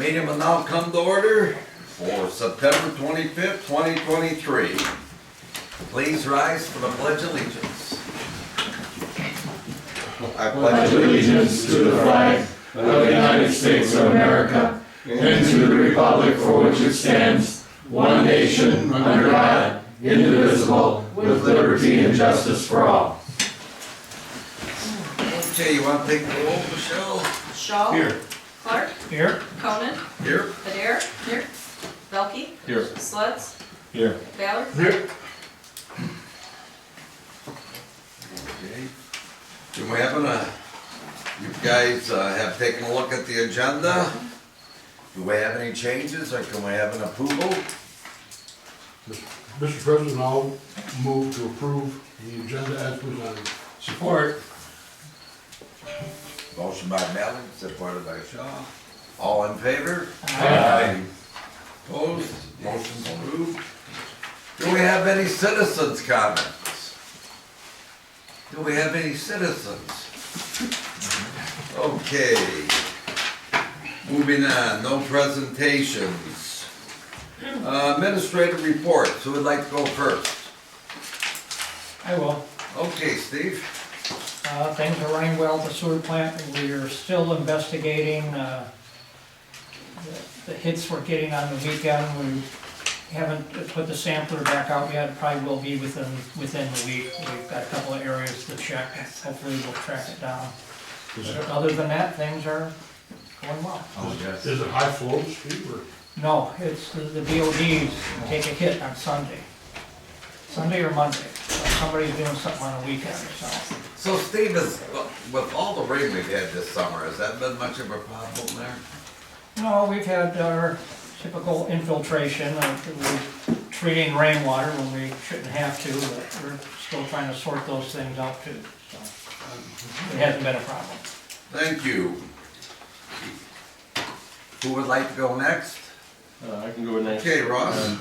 Meeting will now come to order for September 25th, 2023. Please rise for the Pledge of Allegiance. I pledge allegiance to the flag of the United States of America and to the republic for which it stands, one nation, under God, indivisible, with liberty and justice for all. Okay, you want to take the roll, Michelle? Shaw. Here. Clark. Here. Conan. Here. Adair. Here. Belkey. Here. Sleds. Here. Baylor. Here. Okay. Do we have you guys have taken a look at the agenda? Do we have any changes or can we have an approval? Mr. President, I'll move to approve the agenda as presented. Support. Motion by Mallon, supported by Shaw. All in favor? Aye. Opposed? Motion's approved. Do we have any citizens' comments? Do we have any citizens? Okay. Moving on, no presentations. Administrative reports, who would like to go first? I will. Okay, Steve. Things are running well at the sewer plant. We are still investigating the hits we're getting on the weekend. We haven't put the sampler back out yet. Probably will be within the week. We've got a couple of areas to check. Hopefully we'll track it down. But other than that, things are going well. Oh, yes. Is it high flow, Steve, or? No, it's the BODs take a hit on Sunday. Sunday or Monday. Somebody's doing something on a weekend or something. So Steve, with all the rain we've had this summer, has that been much of a problem there? No, we've had our typical infiltration. We're treating rainwater when we shouldn't have to, but we're still trying to sort those things out too. So it hasn't been a problem. Thank you. Who would like to go next? I can go next. Okay, Ross.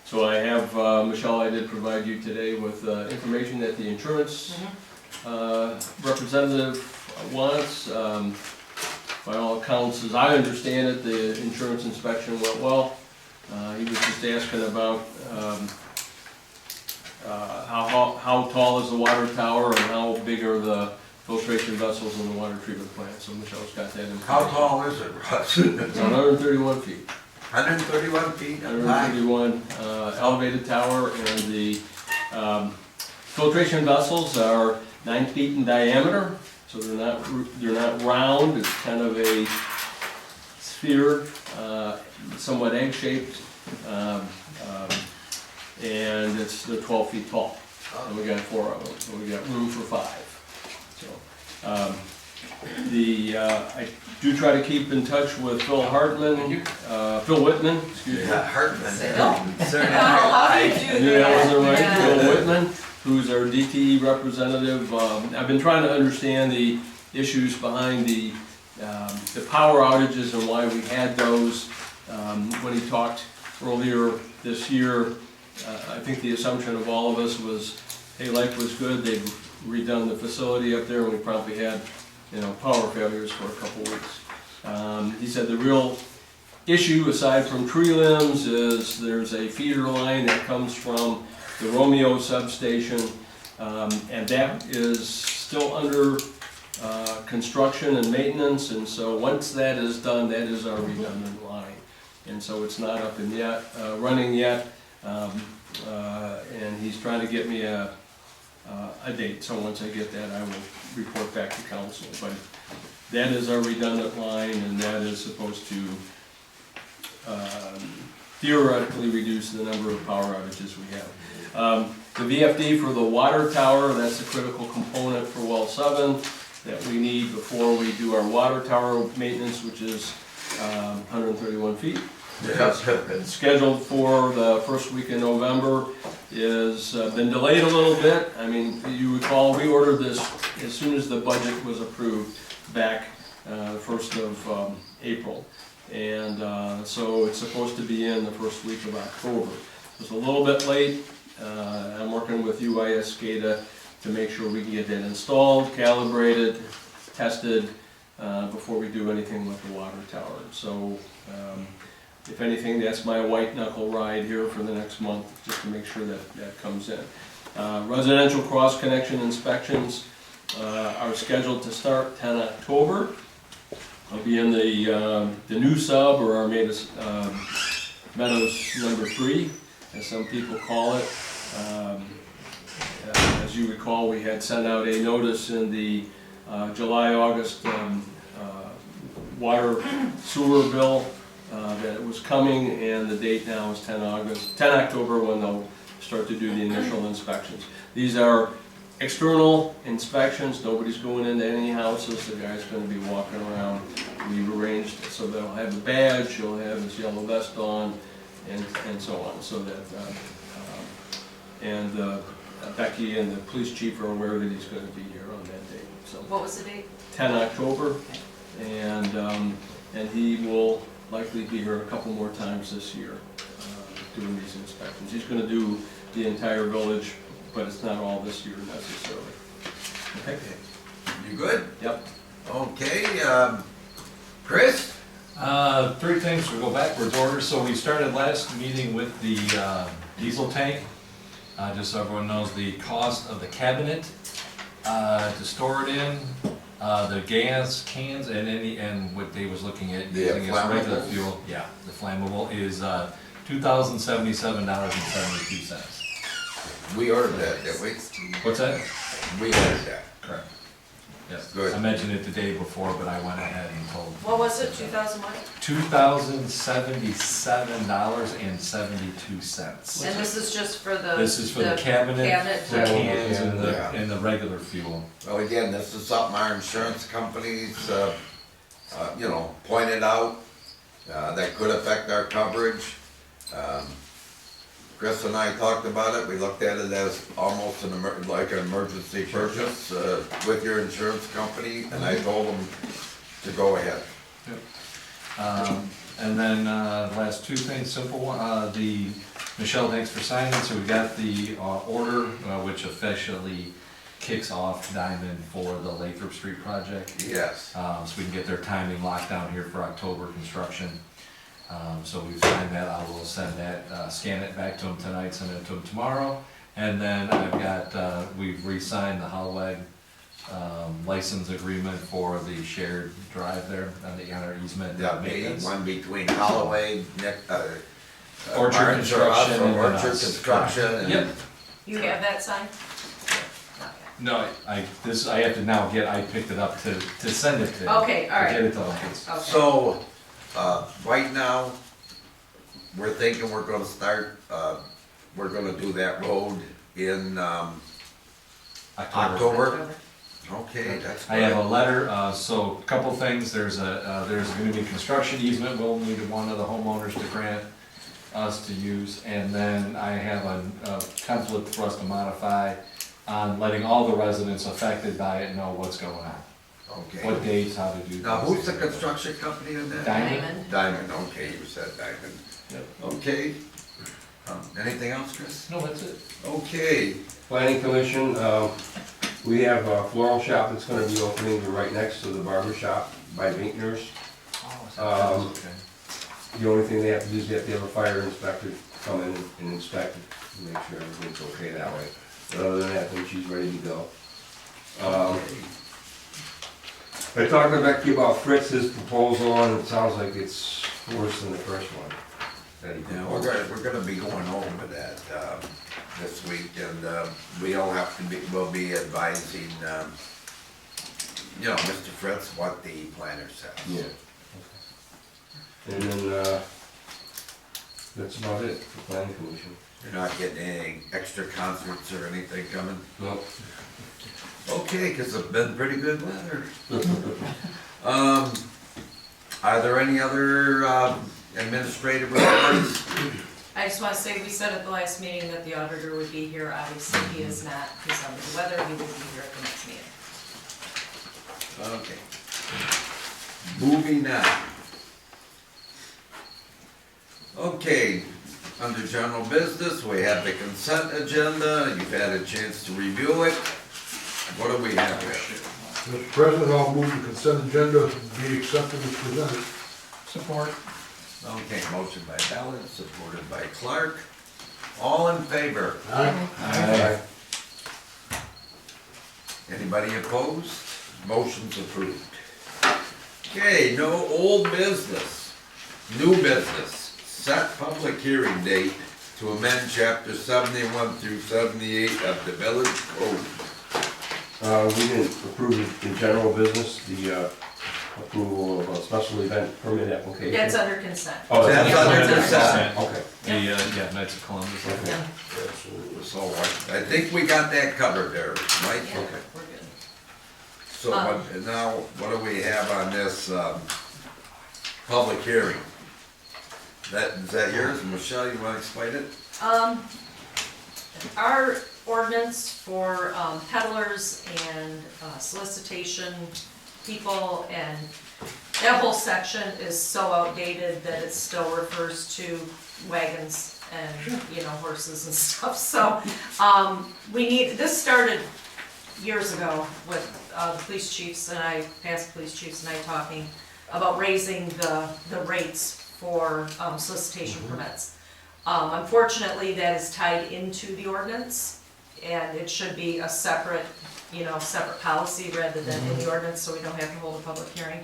So I have, Michelle, I did provide you today with information that the insurance representative wants. By all accounts, as I understand it, the insurance inspection went well. He was just asking about how tall is the water tower and how big are the filtration vessels in the water treatment plant. So Michelle's got that information. How tall is it, Russ? It's 131 feet. 131 feet high. 131 elevated tower, and the filtration vessels are 9 feet in diameter, so they're not round. It's kind of a sphere, somewhat egg-shaped, and they're 12 feet tall. And we got 4 of them, so we got room for 5. So I do try to keep in touch with Phil Whitman, excuse me. Yeah, Hartman. How do you I do knew that wasn't right. Yeah. Phil Whitman, who's our DTE representative. I've been trying to understand the issues behind the power outages and why we had those. When he talked earlier this year, I think the assumption of all of us was, hey, life was good. They'd redone the facility up there, and we probably had power failures for a couple weeks. He said the real issue, aside from tree limbs, is there's a feeder line that comes from the Romeo substation, and that is still under construction and maintenance, and so once that is done, that is our redundant line. And so it's not up and running yet, and he's trying to get me a date, so once I get that, I will report back to council. But that is our redundant line, and that is supposed to theoretically reduce the number of power outages we have. The VFD for the water tower, that's a critical component for well 7 that we need before we do our water tower maintenance, which is 131 feet. It's scheduled for the first week in November. Is been delayed a little bit. I mean, you recall we ordered this as soon as the budget was approved back 1st of April, and so it's supposed to be in the first week of October. It's a little bit late. I'm working with UIS SCADA to make sure we can get that installed, calibrated, tested, before we do anything with the water tower. So, if anything, that's my white knuckle ride here for the next month, just to make sure that that comes in. Residential cross-connection inspections are scheduled to start 10 October. I'll be in the new sub, or Armada Meadows number 3, as some people call it. As you recall, we had sent out a notice in the July-August water sewer bill that it was coming, and the date now is 10 October when they'll start to do the initial inspections. These are external inspections, nobody's going into any houses, the guy's gonna be walking around. We've arranged it so they'll have a badge, he'll have his yellow vest on, and so on, so that, Becky and the police chief are aware that he's gonna be here on that date, so. What was the date? 10 October, and he will likely be here a couple more times this year, doing these inspections. He's gonna do the entire village, but it's not all this year necessarily. Okay? You good? Yep. Okay, Chris? 3 things, we'll go backwards order. So we started last meeting with the diesel tank. Just so everyone knows the cost of the cabinet to store it in, the gas cans, and what Dave was looking at The using as regular flammables? fuel. Yeah, the flammable is $2,077.72. We ordered that, didn't we? What's that? We ordered that. Correct. Yes. Good. I mentioned it the day before, but I went ahead and told. What was it, 2000 what? $2,077.72. And this is just for the. This is for the cabinet, cabinet the cans, and Yeah. the regular fuel. Well, again, this is something our insurance companies, pointed out, that could affect our coverage. Chris and I talked about it, we looked at it as almost like an emergency purchase, with your insurance company, and I told them to go ahead. And then, last 2 things, simple one, Michelle, thanks for signing, so we got the, order, which officially kicks off Diamond for the Lathrop Street project. Yes. So we can get their timing locked down here for October construction. So we've signed that, I will send that, scan it back to them tonight, send it to them tomorrow. And then I've got, we've re-signed the Holloweg license agreement for the shared drive there on our easement. That'll be maintenance. one between Holloway, Orchard Martin's or us, Construction or and then Orchard us. Construction. and- Yep. You have that signed? No, I have to now I picked it up to send it to. Okay, all right. To get it to Lions. Okay. So, right now, we're thinking we're gonna start, we're gonna do that road in, October. Okay, that's I have a good. letter, so a couple things, there's gonna be construction easement, we'll need one of the homeowners to grant us to use, and then I have a template for us to modify on letting all the residents affected by it know what's going on. Okay. What dates, how to do. Now, things. who's the construction company in that? Diamond. Diamond, okay, you said Diamond. Yep. Okay. Anything else, Chris? No, that's it. Okay, Planning Commission, we have a floral shop that's gonna be opening right next to the barber shop by Vintners. Oh, okay. The only thing they have to do is they have to have a fire inspector come in and inspect it, to make sure everything's okay that way. But other than that, I think she's ready to go. I talked to Becky about Fritz's proposal, and it sounds like it's worse than the first one that he yeah, proposed. we're gonna be going over that, this week, and, we'll be advising, Mr. Fritz what the planner says. Yeah. And then, that's about it for Planning Commission. You're not getting any extra concerts or anything coming? Well, Okay, 'cause it's been pretty good weather. Are there any other, administrative reports? I just wanna say, we said at the last meeting that the auditor would be here, obviously he is not, because of the weather, he will be here at the next meeting. Okay. Moving on. Okay, under general business, we have the consent agenda, you've had a chance to review it. What do we have here? Mr. President, I'll move the consent agenda be accepted as presented. Support. Okay, motion by Ballard, supported by Clark. All in favor? Aye. Aye. Anybody opposed? Motion's approved. Okay, no old business. New business. Set public hearing date to amend chapter 71 through 78 of the village code. We didn't approve the general business, the approval of a special event permit application. That's under consent. Oh, That's Yeah, under that's consent. Okay. The, yeah, Knights of Columbus. Okay. Yeah, So I think we got that covered there, Mike. yeah, Okay. we're good. So now, what do we have on this public hearing? Is that yours? Michelle, you wanna explain it? Our ordinance for peddlers and solicitation people and that whole section is so outdated that it still refers to wagons and, you know, horses and stuff. So, this started years ago with the police chiefs and past police chiefs and I talking about raising the rates for solicitation permits. Unfortunately, that is tied into the ordinance, and it should be a separate, separate policy rather than in the ordinance, so we don't have to hold a public hearing.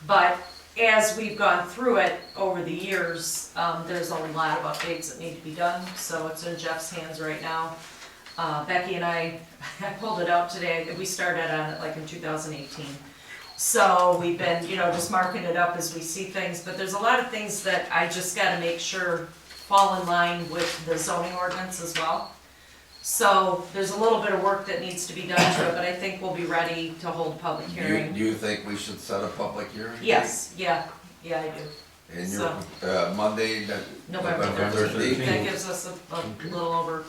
But as we've gone through it over the years, there's a lot of updates that need to be done, so it's in Jeff's hands right now. Becky and I pulled it out today, we started on it like in 2018. So we've been, just marking it up as we see things, but there's a lot of things that I just gotta make sure fall in line with the zoning ordinance as well. So there's a little bit of work that needs to be done to it, but I think we'll be ready to hold a public hearing. Do you think we should set a public hearing? Yes, yeah, I do. And your, Monday, November November 13th? That gives us a little over.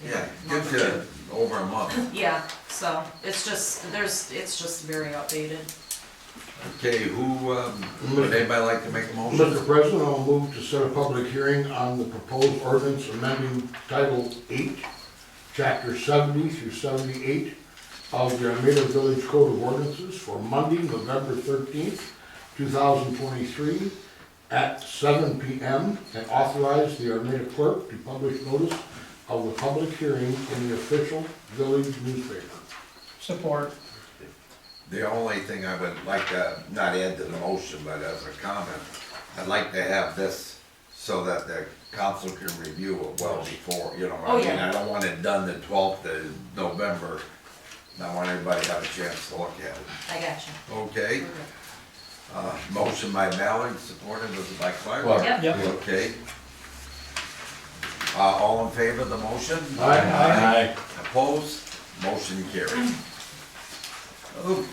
Yeah, gives you over a month. Yeah, so it's just very outdated. Okay, would anybody like to make a motion? Mr. President, I'll move to set a public hearing on the proposed ordinance amending Title 8, Chapter 70 through 78 of the Armada Village Code of Ordinances for Monday, November 13th, 2023 at 7 p.m. and authorize the Armada clerk to publish notice of the public hearing in the official village newspaper. Support. The only thing I would like to, not add to the motion, but as a comment, I'd like to have this so that the council can review it well before, Oh, yeah. I don't want it done the 12th of November. I want everybody to have a chance to look at it. I got you. Okay, We're good. motion by Ballard, supported by Clark. Clark. Yep. Yep. Okay. All in favor of the motion? Aye. Opposed? Motion carried. Oh.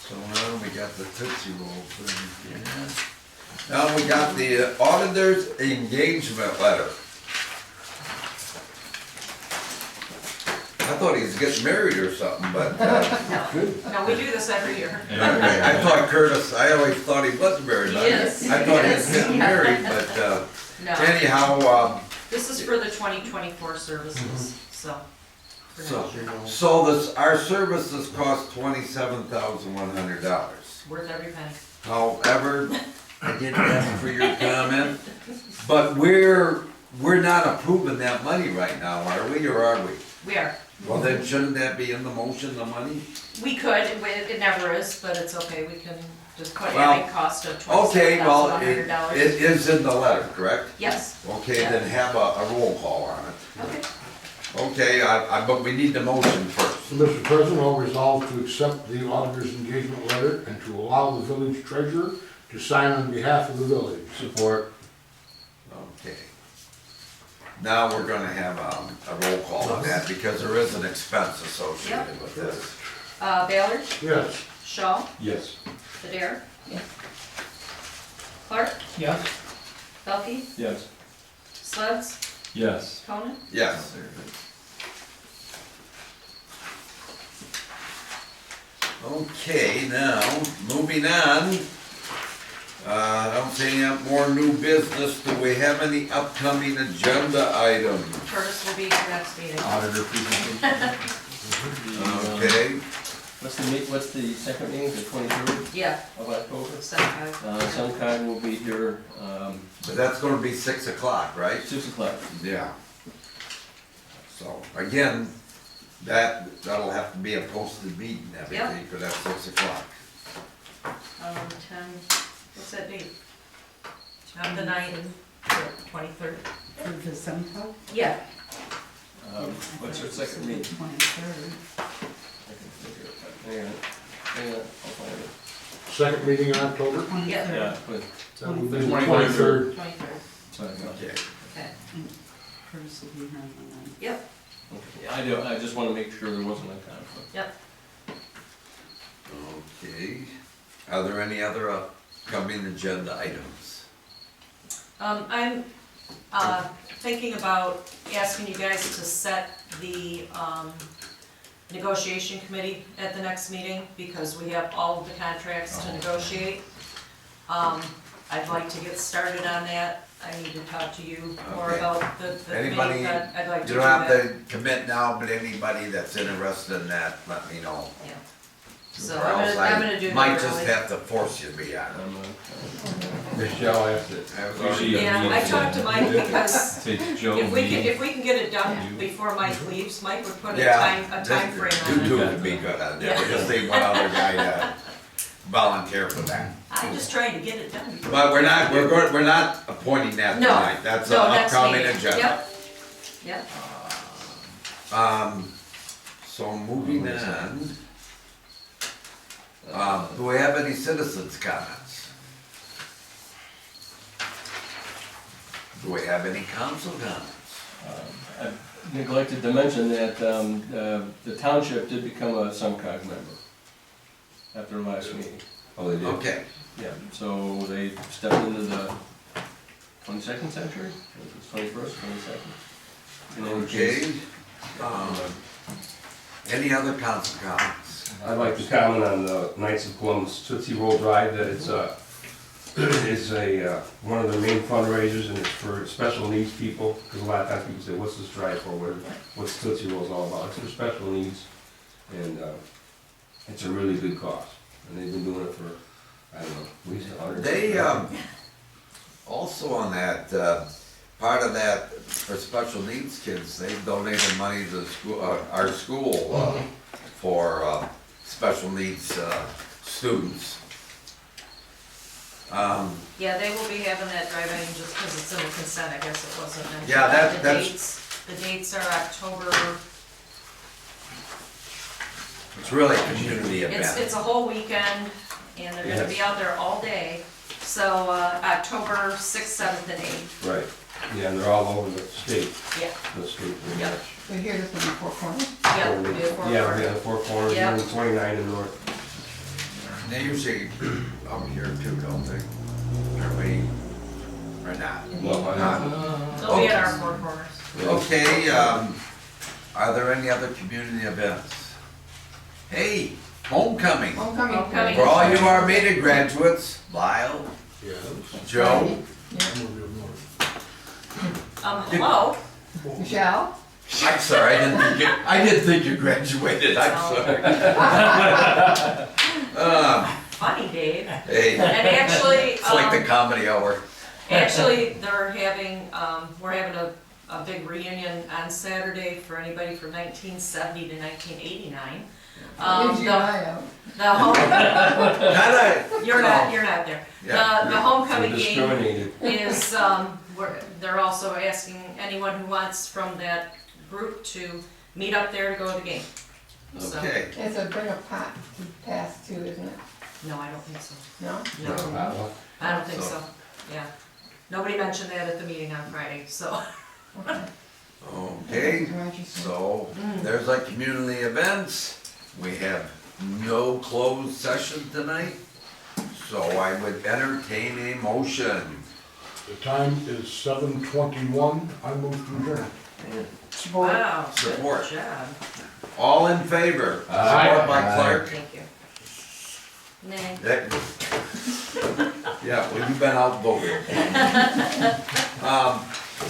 So now we got the Tootsie Roll thing here. Now we got the auditor's engagement letter. I thought he was getting married or something, but, No, we do this every year. I thought Curtis, I always thought he was married. He but is. I thought he was He is. getting married, but, No, anyhow, this is for the 2024 services, so. for So, next year. our services cost $27,100. Worth every penny. However, I did ask for your comment, but we're not approving that money right now, are we, or are we? We are. Well, then shouldn't that be in the motion, the money? We could, it never is, but it's okay, we can just put Well, adding cost of Okay, well, $27,100. it is in the letter, correct? Yes. Okay, then have a roll call on it. Okay. Okay, but we need the motion first. So, Mr. President, I'll resolve to accept the auditor's engagement letter and to allow the village treasurer to sign on behalf of the village. Support. Okay. Now we're gonna have a roll call on that because there is an expense associated with this. Ballard, Yes. Shaw, Yes. Adair. Clark, Yes. Belkey, Yes. Sledds, Yes. Conan. Yes. Okay, now, moving on. I don't see any more new business. Do we have any upcoming agenda items? Curtis will be here next meeting. Auditor presentation. Okay, What's the second meeting, the 23rd Yeah, of October? Sunshine. Will be here, but that's gonna be 6 o'clock, right? 6 o'clock. Yeah. So, again, that'll have to be a posted meeting, everything, for that 6 o'clock. 10, what's that date? On the 9th, 23rd. For the 7th? Yeah, What's your second meeting? 23rd. Hang on, I'll find it. Second meeting in October? yeah, Yeah, but, That would be the 23rd. 23rd, sorry, no. Okay. okay. Curtis will be here on the 9th. Yep, Okay, I just wanna make sure there wasn't a conflict. yep. Okay. Are there any other upcoming agenda items? I'm, thinking about asking you guys to set the, negotiation committee at the next meeting, because we have all of the contracts to negotiate. I'd like to get started on that. I need to talk to you more Okay. about the Anybody- committee, but I'd like to You do don't have that. to commit now, but anybody that's interested in that, let me know. Yeah. So Or I'm else gonna do that might just early. have to force you to be on it. Michelle asked it. Yeah, I talked to Mike because Take Joe. if we can get it done before Mike leaves, Mike would put a Yeah, time frame You on two it. would be good on that, Yeah. because they want other guy to volunteer for that. I'm just trying to get it done. But we're not appointing that No, tonight, that's an No, next upcoming meeting. agenda. Yep, So moving on, do we have any citizens' comments? Do we have any council comments? I neglected to mention that, the township did become a SUNCOG member after the last meeting. Oh, they did? Okay, Yeah, so they stepped into the 22nd century, it's 21st, 22nd. okay. Any other council comments? I'd like to comment on the Knights of Columbus Tootsie Roll Drive, that it's one of the main fundraisers, and it's for special needs people, because a lot of times people say, what's this drive for, what's Tootsie Rolls all about? It's for special needs, and it's a really good cause, and they've been doing it for, I don't know, at least 100 years. They, also on that, part of that, for special needs kids, they donated money to the school, our school, for, special needs, students. yeah, they will be having that drive-in just because it's in the consent, I guess it wasn't mentioned. Yeah, The dates are October, It's really a community event. it's a whole weekend, and they're gonna be out there all day. So, October 6th, 7th, and 8th. Right, yeah, and they're all over the state, Yeah, the state. pretty Yeah. much. So here this in the Four Corners? yeah, it'll be a Yeah, we four-hour. got the four corners, Yeah. and 29 in north. They usually out here too, don't they? Are we, or not? No, I haven't. They'll be at our four corners. Okay, are there any other community events? Hey, homecoming. Homecoming. For all you Armada graduates, Lyle, Yes. Joe, Hello? Michelle? I'm sorry, I didn't think you graduated, I'm Oh. sorry. Funny, Dave. Hey, And actually, it's like the comedy hour. actually, we're having a big reunion on Saturday for anybody from 1970 to 1989. Gives you an eye out. The home, Not you're not there. Yeah. The homecoming They're game discriminated. is, they're also asking anyone who wants from that group to meet up there to go to the game. So, Okay, It's a bring a pot to pass too, isn't it? no, I don't think so. No? No, I don't think so, yeah. Nobody mentioned that at the meeting on Friday, so. okay, so there's like community events. We have no closed session tonight, so I would entertain a motion. The time is 7:21, I move to adjourn. Wow, Support. good job. All in favor? Aye. Support by Clark. Thank you. Nay. That- Yeah, well, you've been outvoted.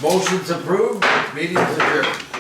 Motion's approved, meeting's adjourned.